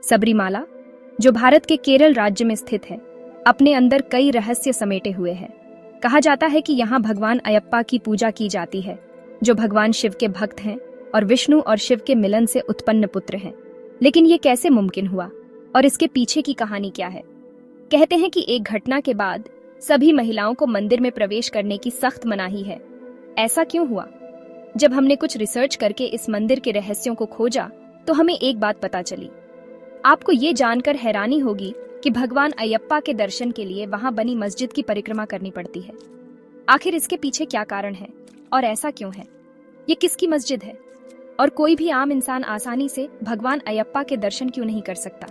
सबरीमाला, जो भारत के केरल राज्य में स्थित है, अपने अंदर कई रहस्य समेटे हुए है। कहा जाता है कि यहाँ भगवान अयप्पा की पूजा की जाती है, जो भगवान शिव के भक्त हैं और विष्णु और शिव के मिलन से उत्पन्न पुत्र हैं। लेकिन ये कैसे मुमकिन हुआ और इसके पीछे की कहानी क्या है? कहते हैं कि एक घटना के बाद सभी महिलाओं को मंदिर में प्रवेश करने की सख्त मनाही है। ऐसा क्यों हुआ? जब हमने कुछ रिसर्च करके इस मंदिर के रहस्यों को खोजा तो हमें एक बात पता चली। आपको ये जानकर हैरानी होगी कि भगवान अयप्पा के दर्शन के लिए वहां बनी मस्जिद की परिक्रमा करनी पड़ती है। आखिर इसके पीछे क्या कारण है और ऐसा क्यों है? ये किसकी मस्जिद है और कोई भी आम इंसान आसानी से भगवान अयप्पा के दर्शन क्यों नहीं कर सकता?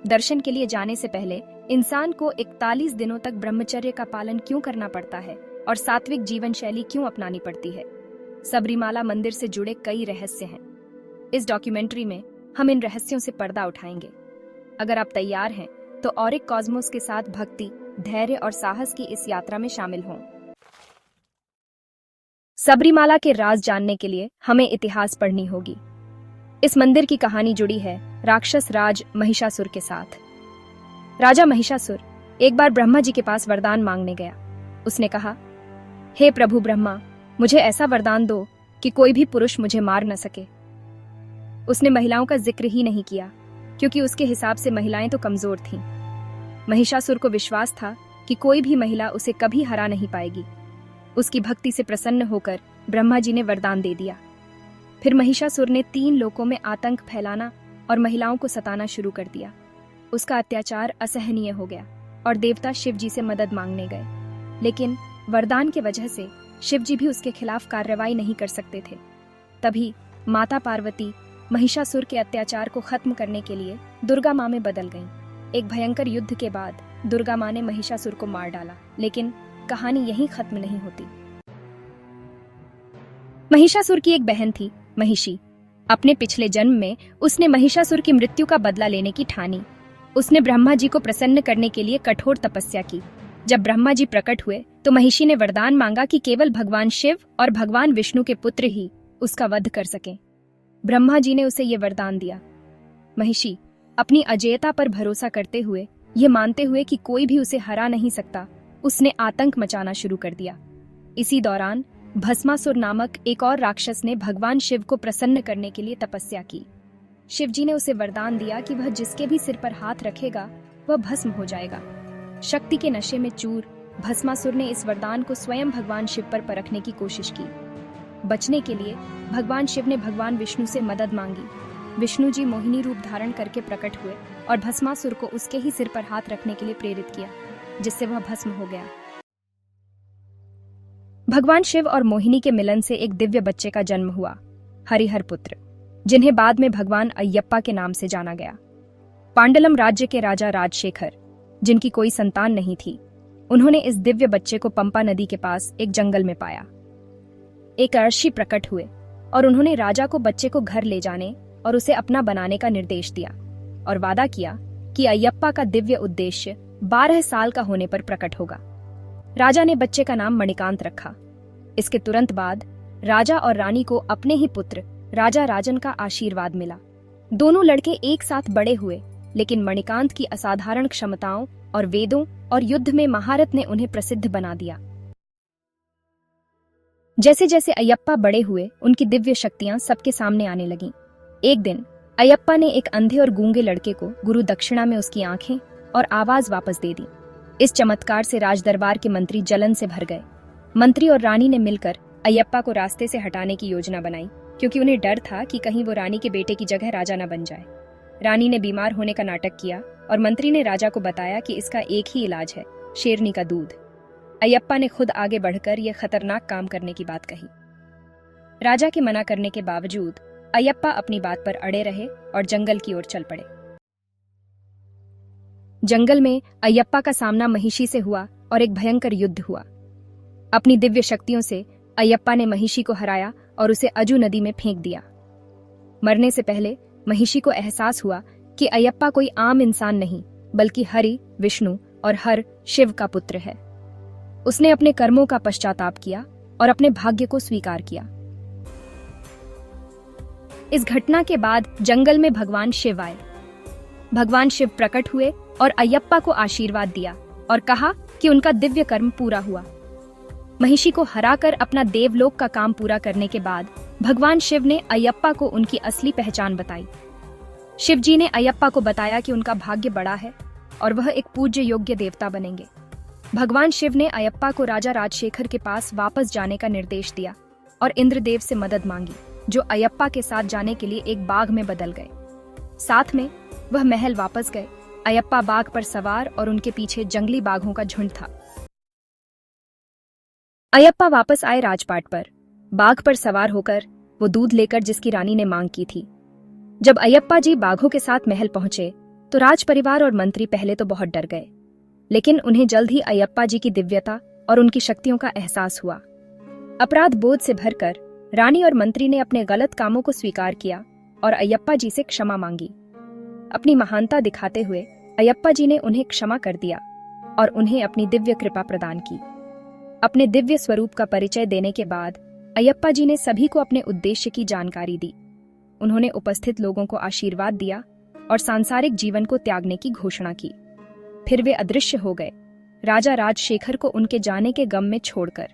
दर्शन के लिए जाने से पहले इंसान को 41 दिनों तक ब्रह्मचर्य का पालन क्यों करना पड़ता है और सात्विक जीवन शैली क्यों अपनानी पड़ती है? सबरीमाला मंदिर से जुड़े कई रहस्य हैं। इस डॉक्यूमेंट्री में हम इन रहस्यों से पर्दा उठाएंगे। अगर आप तैयार हैं तो ऑरिक कॉस्मोस के साथ भक्ति, धैर्य और साहस की इस यात्रा में शामिल हों। सबरीमाला के राज जानने के लिए हमें इतिहास पढ़नी होगी। इस मंदिर की कहानी जुड़ी है राक्षस राज महिषासुर के साथ। राजा महिषासुर एक बार ब्रह्मा जी के पास वरदान मांगने गया। उसने कहा, हे प्रभु ब्रह्मा, मुझे ऐसा वरदान दो कि कोई भी पुरुष मुझे मार न सके। उसने महिलाओं का जिक्र ही नहीं किया, क्योंकि उसके हिसाब से महिलाएं तो कमजोर थीं। महिषासुर को विश्वास था कि कोई भी महिला उसे कभी हरा नहीं पाएगी। उसकी भक्ति से प्रसन्न होकर ब्रह्मा जी ने वरदान दे दिया। फिर महिषासुर ने 3 लोकों में आतंक फैलाना और महिलाओं को सताना शुरू कर दिया। उसका अत्याचार असहनीय हो गया और देवता शिव जी से मदद मांगने गए। लेकिन वरदान के वजह से शिव जी भी उसके खिलाफ कार्रवाई नहीं कर सकते थे। तभी माता पार्वती महिषासुर के अत्याचार को खत्म करने के लिए दुर्गा माँ में बदल गईं। एक भयंकर युद्ध के बाद दुर्गा माँ ने महिषासुर को मार डाला। लेकिन कहानी यहीं खत्म नहीं होती। महिषासुर की एक बहन थी, महिषी। अपने पिछले जन्म में उसने महिषासुर की मृत्यु का बदला लेने की ठानी। उसने ब्रह्मा जी को प्रसन्न करने के लिए कठोर तपस्या की। जब ब्रह्मा जी प्रकट हुए तो महिषी ने वरदान मांगा कि केवल भगवान शिव और भगवान विष्णु के पुत्र ही उसका वध कर सकें। ब्रह्मा जी ने उसे ये वरदान दिया। महिषी अपनी अजेयता पर भरोसा करते हुए, ये मानते हुए कि कोई भी उसे हरा नहीं सकता, उसने आतंक मचाना शुरू कर दिया। इसी दौरान भस्मासुर नामक एक और राक्षस ने भगवान शिव को प्रसन्न करने के लिए तपस्या की। शिव जी ने उसे वरदान दिया कि वह जिसके भी सिर पर हाथ रखेगा वह भस्म हो जाएगा। शक्ति के नशे में चूर भस्मासुर ने इस वरदान को स्वयं भगवान शिव पर परखने की कोशिश की। बचने के लिए भगवान शिव ने भगवान विष्णु से मदद मांगी। विष्णु जी मोहिनी रूप धारण करके प्रकट हुए और भस्मासुर को उसके ही सिर पर हाथ रखने के लिए प्रेरित किया, जिससे वह भस्म हो गया। भगवान शिव और मोहिनी के मिलन से एक दिव्य बच्चे का जन्म हुआ, हरिहर पुत्र, जिन्हें बाद में भगवान अयप्पा के नाम से जाना गया। पांडलम राज्य के राजा राजशेखर, जिनकी कोई संतान नहीं थी, उन्होंने इस दिव्य बच्चे को पंपा नदी के पास एक जंगल में पाया। एक अर्षि प्रकट हुए और उन्होंने राजा को बच्चे को घर ले जाने और उसे अपना बनाने का निर्देश दिया और वादा किया कि अयप्पा का दिव्य उद्देश्य 12 साल का होने पर प्रकट होगा। राजा ने बच्चे का नाम मणिकांत रखा। इसके तुरंत बाद राजा और रानी को अपने ही पुत्र राजा राजन का आशीर्वाद मिला। दोनों लड़के एक साथ बड़े हुए, लेकिन मणिकांत की असाधारण क्षमताओं और वेदों और युद्ध में महारत ने उन्हें प्रसिद्ध बना दिया। जैसे जैसे अयप्पा बड़े हुए, उनकी दिव्य शक्तियां सबके सामने आने लगीं। एक दिन अयप्पा ने एक अंधे और गूंगे लड़के को गुरु दक्षिणा में उसकी आंखें और आवाज वापस दे दी। इस चमत्कार से राजदरबार के मंत्री जलन से भर गए। मंत्री और रानी ने मिलकर अयप्पा को रास्ते से हटाने की योजना बनाई, क्योंकि उन्हें डर था कि कहीं वो रानी के बेटे की जगह राजा न बन जाए। रानी ने बीमार होने का नाटक किया और मंत्री ने राजा को बताया कि इसका एक ही इलाज है, शेरनी का दूध। अयप्पा ने खुद आगे बढ़कर यह खतरनाक काम करने की बात कही। राजा के मना करने के बावजूद अयप्पा अपनी बात पर अड़े रहे और जंगल की ओर चल पड़े। जंगल में अयप्पा का सामना महिषी से हुआ और एक भयंकर युद्ध हुआ। अपनी दिव्य शक्तियों से अयप्पा ने महिषी को हराया और उसे अजू नदी में फेंक दिया। मरने से पहले महिषी को एहसास हुआ कि अयप्पा कोई आम इंसान नहीं, बल्कि हरि, विष्णु और हर, शिव का पुत्र है। उसने अपने कर्मों का पश्चाताप किया और अपने भाग्य को स्वीकार किया। इस घटना के बाद जंगल में भगवान शिव आए। भगवान शिव प्रकट हुए और अयप्पा को आशीर्वाद दिया और कहा कि उनका दिव्य कर्म पूरा हुआ। महिषी को हराकर अपना देवलोक का काम पूरा करने के बाद भगवान शिव ने अयप्पा को उनकी असली पहचान बताई। शिव जी ने अयप्पा को बताया कि उनका भाग्य बड़ा है और वह एक पूज्य योग्य देवता बनेंगे। भगवान शिव ने अयप्पा को राजा राजशेखर के पास वापस जाने का निर्देश दिया और इंद्रदेव से मदद मांगी, जो अयप्पा के साथ जाने के लिए एक बाघ में बदल गए। साथ में वह महल वापस गए। अयप्पा बाघ पर सवार और उनके पीछे जंगली बाघों का झुंड था। अयप्पा वापस आए राजपाट पर। बाघ पर सवार होकर वो दूध लेकर जिसकी रानी ने मांग की थी। जब अयप्पा जी बाघों के साथ महल पहुंचे तो राज परिवार और मंत्री पहले तो बहुत डर गए, लेकिन उन्हें जल्द ही अयप्पा जी की दिव्यता और उनकी शक्तियों का एहसास हुआ। अपराध बोध से भरकर रानी और मंत्री ने अपने गलत कामों को स्वीकार किया और अयप्पा जी से क्षमा मांगी। अपनी महानता दिखाते हुए अयप्पा जी ने उन्हें क्षमा कर दिया और उन्हें अपनी दिव्य कृपा प्रदान की। अपने दिव्य स्वरूप का परिचय देने के बाद अयप्पा जी ने सभी को अपने उद्देश्य की जानकारी दी। उन्होंने उपस्थित लोगों को आशीर्वाद दिया और सांसारिक जीवन को त्यागने की घोषणा की। फिर वे अदृश्य हो गए, राजा राजशेखर को उनके जाने के गम में छोड़कर।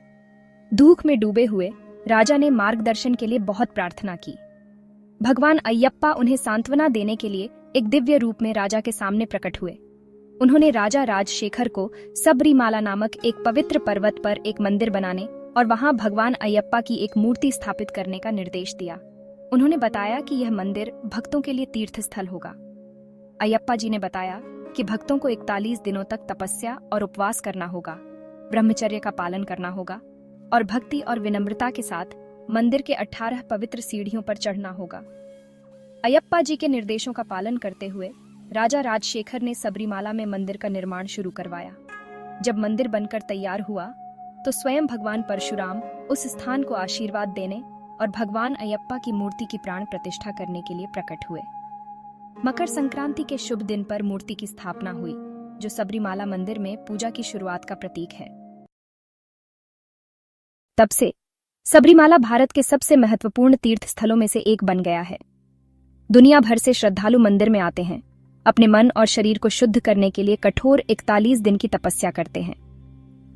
दुख में डूबे हुए राजा ने मार्गदर्शन के लिए बहुत प्रार्थना की। भगवान अयप्पा उन्हें सांत्वना देने के लिए एक दिव्य रूप में राजा के सामने प्रकट हुए। उन्होंने राजा राजशेखर को सबरीमाला नामक एक पवित्र पर्वत पर एक मंदिर बनाने और वहां भगवान अयप्पा की एक मूर्ति स्थापित करने का निर्देश दिया। उन्होंने बताया कि यह मंदिर भक्तों के लिए तीर्थ स्थल होगा। अयप्पा जी ने बताया कि भक्तों को 41 दिनों तक तपस्या और उपवास करना होगा, ब्रह्मचर्य का पालन करना होगा और भक्ति और विनम्रता के साथ मंदिर के 18 पवित्र सीढ़ियों पर चढ़ना होगा। अयप्पा जी के निर्देशों का पालन करते हुए राजा राजशेखर ने सबरीमाला में मंदिर का निर्माण शुरू करवाया। जब मंदिर बनकर तैयार हुआ तो स्वयं भगवान परशुराम उस स्थान को आशीर्वाद देने और भगवान अयप्पा की मूर्ति की प्राण प्रतिष्ठा करने के लिए प्रकट हुए। मकर संक्रांति के शुभ दिन पर मूर्ति की स्थापना हुई, जो सबरीमाला मंदिर में पूजा की शुरुआत का प्रतीक है। तब से सबरीमाला भारत के सबसे महत्वपूर्ण तीर्थ स्थलों में से एक बन गया है। दुनिया भर से श्रद्धालु मंदिर में आते हैं, अपने मन और शरीर को शुद्ध करने के लिए कठोर 41 दिन की तपस्या करते हैं।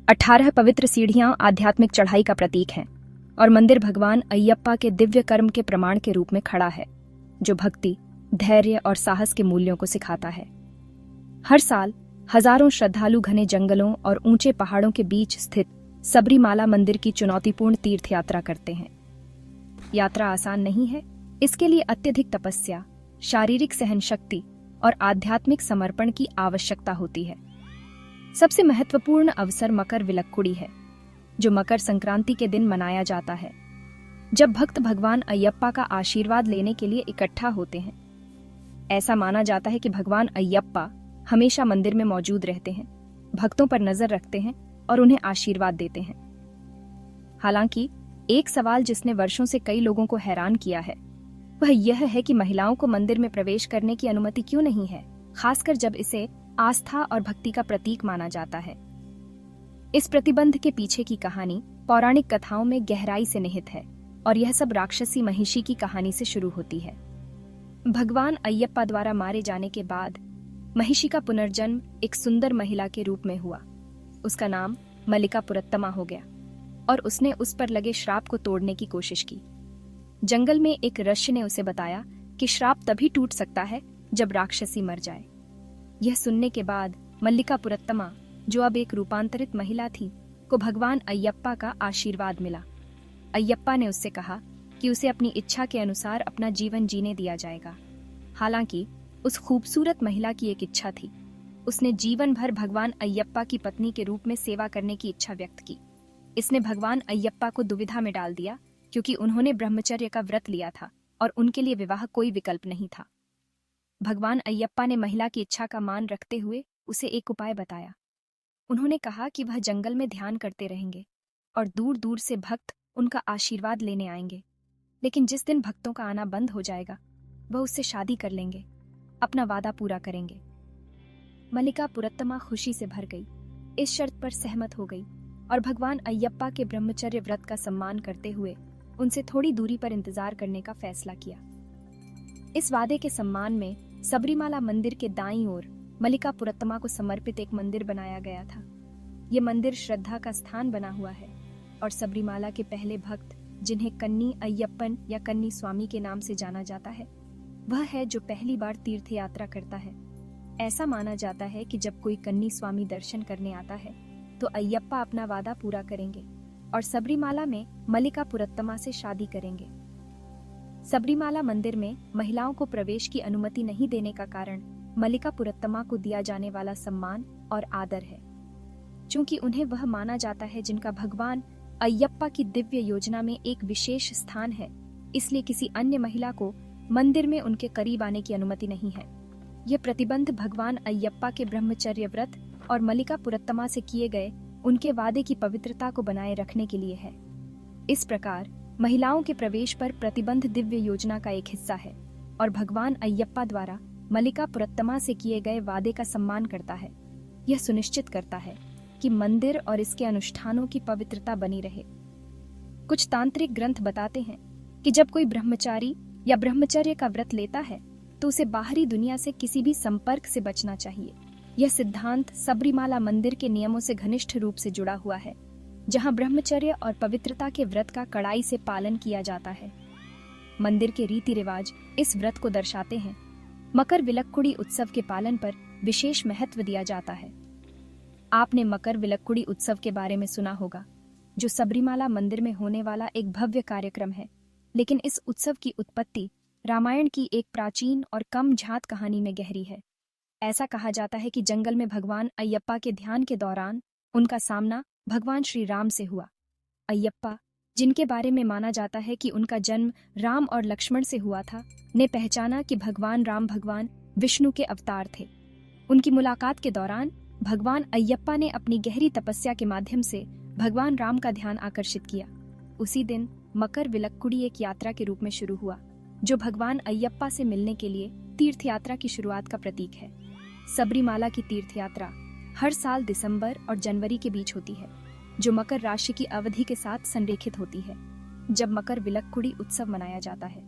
18 पवित्र सीढ़ियां आध्यात्मिक चढ़ाई का प्रतीक हैं और मंदिर भगवान अयप्पा के दिव्य कर्म के प्रमाण के रूप में खड़ा है, जो भक्ति, धैर्य और साहस के मूल्यों को सिखाता है। हर साल हजारों श्रद्धालु घने जंगलों और ऊंचे पहाड़ों के बीच स्थित सबरीमाला मंदिर की चुनौतीपूर्ण तीर्थ यात्रा करते हैं। यात्रा आसान नहीं है, इसके लिए अत्यधिक तपस्या, शारीरिक सहनशक्ति और आध्यात्मिक समर्पण की आवश्यकता होती है। सबसे महत्वपूर्ण अवसर मकर विलक्कुड़ी है, जो मकर संक्रांति के दिन मनाया जाता है, जब भक्त भगवान अयप्पा का आशीर्वाद लेने के लिए इकट्ठा होते हैं। ऐसा माना जाता है कि भगवान अयप्पा हमेशा मंदिर में मौजूद रहते हैं, भक्तों पर नजर रखते हैं और उन्हें आशीर्वाद देते हैं। हालांकि एक सवाल जिसने वर्षों से कई लोगों को हैरान किया है, वह यह है कि महिलाओं को मंदिर में प्रवेश करने की अनुमति क्यों नहीं है, खासकर जब इसे आस्था और भक्ति का प्रतीक माना जाता है। इस प्रतिबंध के पीछे की कहानी पौराणिक कथाओं में गहराई से निहित है और यह सब राक्षसी महिषी की कहानी से शुरू होती है। भगवान अयप्पा द्वारा मारे जाने के बाद महिषी का पुनर्जन्म एक सुंदर महिला के रूप में हुआ। उसका नाम मल्लिकापुरत्तमा हो गया और उसने उस पर लगे श्राप को तोड़ने की कोशिश की। जंगल में एक ऋषि ने उसे बताया कि श्राप तभी टूट सकता है जब राक्षसी मर जाए। यह सुनने के बाद मल्लिकापुरत्तमा, जो अब एक रूपांतरित महिला थी, को भगवान अयप्पा का आशीर्वाद मिला। अयप्पा ने उससे कहा कि उसे अपनी इच्छा के अनुसार अपना जीवन जीने दिया जाएगा। हालांकि उस खूबसूरत महिला की एक इच्छा थी। उसने जीवन भर भगवान अयप्पा की पत्नी के रूप में सेवा करने की इच्छा व्यक्त की। इसने भगवान अयप्पा को दुविधा में डाल दिया, क्योंकि उन्होंने ब्रह्मचर्य का व्रत लिया था और उनके लिए विवाह कोई विकल्प नहीं था। भगवान अयप्पा ने महिला की इच्छा का मान रखते हुए उसे एक उपाय बताया। उन्होंने कहा कि वह जंगल में ध्यान करते रहेंगे और दूर दूर से भक्त उनका आशीर्वाद लेने आएंगे, लेकिन जिस दिन भक्तों का आना बंद हो जाएगा, वह उससे शादी कर लेंगे, अपना वादा पूरा करेंगे। मल्लिकापुरत्तमा खुशी से भर गई, इस शर्त पर सहमत हो गई और भगवान अयप्पा के ब्रह्मचर्य व्रत का सम्मान करते हुए उनसे थोड़ी दूरी पर इंतजार करने का फैसला किया। इस वादे के सम्मान में सबरीमाला मंदिर के दाईं ओर मल्लिकापुरत्तमा को समर्पित एक मंदिर बनाया गया था। ये मंदिर श्रद्धा का स्थान बना हुआ है और सबरीमाला के पहले भक्त, जिन्हें कन्नी अय्यप्पन या कन्नी स्वामी के नाम से जाना जाता है, वह है जो पहली बार तीर्थ यात्रा करता है। ऐसा माना जाता है कि जब कोई कन्नी स्वामी दर्शन करने आता है तो अय्यप्पा अपना वादा पूरा करेंगे और सबरीमाला में मल्लिकापुरत्तमा से शादी करेंगे। सबरीमाला मंदिर में महिलाओं को प्रवेश की अनुमति नहीं देने का कारण मल्लिकापुरत्तमा को दिया जाने वाला सम्मान और आदर है। चूंकि उन्हें वह माना जाता है जिनका भगवान अय्यप्पा की दिव्य योजना में एक विशेष स्थान है, इसलिए किसी अन्य महिला को मंदिर में उनके करीब आने की अनुमति नहीं है। यह प्रतिबंध भगवान अय्यप्पा के ब्रह्मचर्य व्रत और मल्लिकापुरत्तमा से किए गए उनके वादे की पवित्रता को बनाए रखने के लिए है। इस प्रकार महिलाओं के प्रवेश पर प्रतिबंध दिव्य योजना का एक हिस्सा है और भगवान अय्यप्पा द्वारा मल्लिकापुरत्तमा से किए गए वादे का सम्मान करता है। यह सुनिश्चित करता है कि मंदिर और इसके अनुष्ठानों की पवित्रता बनी रहे। कुछ तांत्रिक ग्रंथ बताते हैं कि जब कोई ब्रह्मचारी या ब्रह्मचर्य का व्रत लेता है तो उसे बाहरी दुनिया से किसी भी संपर्क से बचना चाहिए। यह सिद्धांत सबरीमाला मंदिर के नियमों से घनिष्ठ रूप से जुड़ा हुआ है, जहां ब्रह्मचर्य और पवित्रता के व्रत का कड़ाई से पालन किया जाता है। मंदिर के रीति रिवाज इस व्रत को दर्शाते हैं। मकर विलक्कुड़ी उत्सव के पालन पर विशेष महत्व दिया जाता है। आपने मकर विलक्कुड़ी उत्सव के बारे में सुना होगा, जो सबरीमाला मंदिर में होने वाला एक भव्य कार्यक्रम है। लेकिन इस उत्सव की उत्पत्ति रामायण की एक प्राचीन और कम झात कहानी में गहरी है। ऐसा कहा जाता है कि जंगल में भगवान अय्यप्पा के ध्यान के दौरान उनका सामना भगवान श्री राम से हुआ। अय्यप्पा, जिनके बारे में माना जाता है कि उनका जन्म राम और लक्ष्मण से हुआ था, ने पहचाना कि भगवान राम भगवान विष्णु के अवतार थे। उनकी मुलाकात के दौरान भगवान अय्यप्पा ने अपनी गहरी तपस्या के माध्यम से भगवान राम का ध्यान आकर्षित किया। उसी दिन मकर विलक्कुड़ी एक यात्रा के रूप में शुरू हुआ, जो भगवान अय्यप्पा से मिलने के लिए तीर्थ यात्रा की शुरुआत का प्रतीक है। सबरीमाला की तीर्थ यात्रा हर साल दिसंबर और जनवरी के बीच होती है, जो मकर राशि की अवधि के साथ संरेखित होती है, जब मकर विलक्कुड़ी उत्सव मनाया जाता है।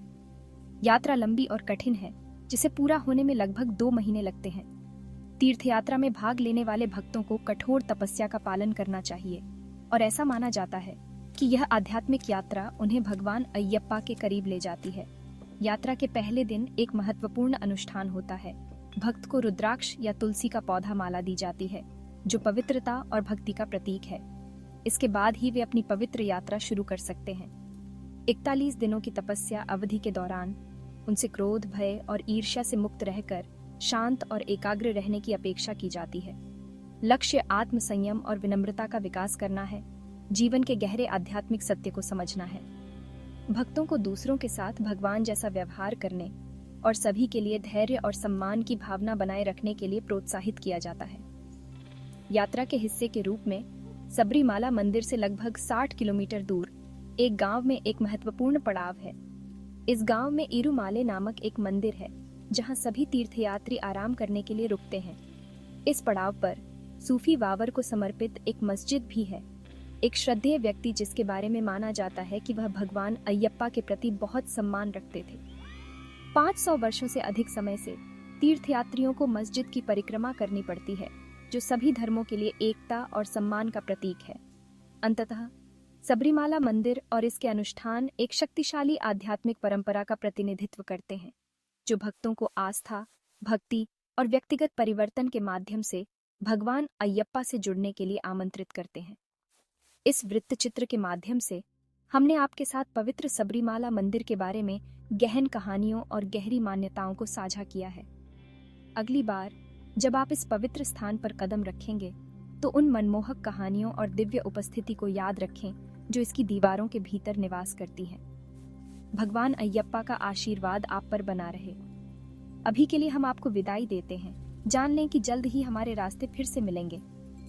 यात्रा लंबी और कठिन है, जिसे पूरा होने में लगभग 2 महीने लगते हैं। तीर्थ यात्रा में भाग लेने वाले भक्तों को कठोर तपस्या का पालन करना चाहिए और ऐसा माना जाता है कि यह आध्यात्मिक यात्रा उन्हें भगवान अय्यप्पा के करीब ले जाती है। यात्रा के पहले दिन एक महत्वपूर्ण अनुष्ठान होता है। भक्त को रुद्राक्ष या तुलसी का पौधा माला दी जाती है, जो पवित्रता और भक्ति का प्रतीक है। इसके बाद ही वे अपनी पवित्र यात्रा शुरू कर सकते हैं। 41 दिनों की तपस्या अवधि के दौरान उनसे क्रोध, भय और ईर्ष्या से मुक्त रहकर शांत और एकाग्र रहने की अपेक्षा की जाती है। लक्ष्य आत्म संयम और विनम्रता का विकास करना है, जीवन के गहरे आध्यात्मिक सत्य को समझना है। भक्तों को दूसरों के साथ भगवान जैसा व्यवहार करने और सभी के लिए धैर्य और सम्मान की भावना बनाए रखने के लिए प्रोत्साहित किया जाता है। यात्रा के हिस्से के रूप में सबरीमाला मंदिर से लगभग 60 किलोमीटर दूर एक गांव में एक महत्वपूर्ण पड़ाव है। इस गांव में इरुमाले नामक एक मंदिर है, जहां सभी तीर्थयात्री आराम करने के लिए रुकते हैं। इस पड़ाव पर सूफी वावर को समर्पित एक मस्जिद भी है। एक श्रद्धेय व्यक्ति, जिसके बारे में माना जाता है कि वह भगवान अय्यप्पा के प्रति बहुत सम्मान रखते थे। 500 वर्षों से अधिक समय से तीर्थयात्रियों को मस्जिद की परिक्रमा करनी पड़ती है, जो सभी धर्मों के लिए एकता और सम्मान का प्रतीक है। अंततः सबरीमाला मंदिर और इसके अनुष्ठान एक शक्तिशाली आध्यात्मिक परंपरा का प्रतिनिधित्व करते हैं, जो भक्तों को आस्था, भक्ति और व्यक्तिगत परिवर्तन के माध्यम से भगवान अय्यप्पा से जुड़ने के लिए आमंत्रित करते हैं। इस वृत्तचित्र के माध्यम से हमने आपके साथ पवित्र सबरीमाला मंदिर के बारे में गहन कहानियों और गहरी मान्यताओं को साझा किया है। अगली बार जब आप इस पवित्र स्थान पर कदम रखेंगे, तो उन मनमोहक कहानियों और दिव्य उपस्थिति को याद रखें जो इसकी दीवारों के भीतर निवास करती हैं। भगवान अय्यप्पा का आशीर्वाद आप पर बना रहे। अभी के लिए हम आपको विदाई देते हैं। जान लें कि जल्द ही हमारे रास्ते फिर से मिलेंगे।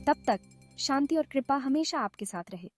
तब तक शांति और कृपा हमेशा आपके साथ रहे।